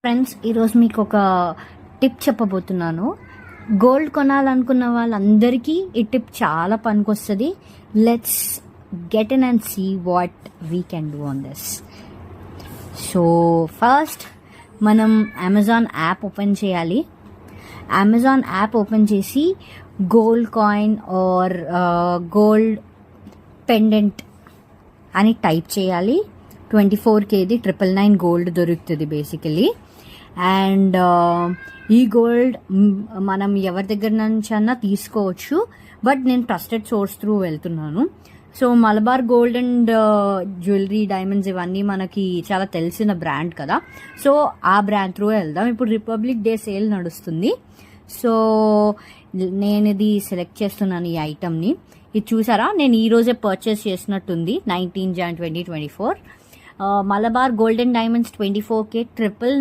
Friends, ఈరోజు మీకు ఒక టిప్ చెప్పబోతున్నాను. గోల్డ్ కొనాలనుకున్న వాళ్ళందరికీ ఈ టిప్ చాలా పనికొస్తుంది. Let's get in and see what we can do on this. So first మనం అమెజాన్ యాప్ ఓపెన్ చేయాలి. అమెజాన్ యాప్ ఓపెన్ చేసి gold coin or gold pendant అని టైప్ చేయాలి. 24Kది 999 గోల్డ్ దొరుకుతుంది బేసికలీ. అండ్ ఈ గోల్డ్ మనం ఎవరి దగ్గర నుంచి అన్నా తీసుకోవచ్చు, బట్ నేను ట్రస్టెడ్ సోర్స్ త్రూ వెళ్తున్నాను. So Malabar gold and jewellery, diamonds ఇవన్నీ మనకి చాలా తెలిసిన బ్రాండ్ కదా, సో ఆ బ్రాండ్ త్రూ వెళ్దాం. ఇప్పుడు రిపబ్లిక్ డే సేల్ నడుస్తుంది, సో నేను ఇది సెలెక్ట్ చేస్తున్నాను ఈ ఐటమ్ని. ఇది చూసారా, నేను ఈ రోజే పర్చేస్ చేసినట్టుంది. 19 Jan 2024 Malabar gold and diamonds 24K 999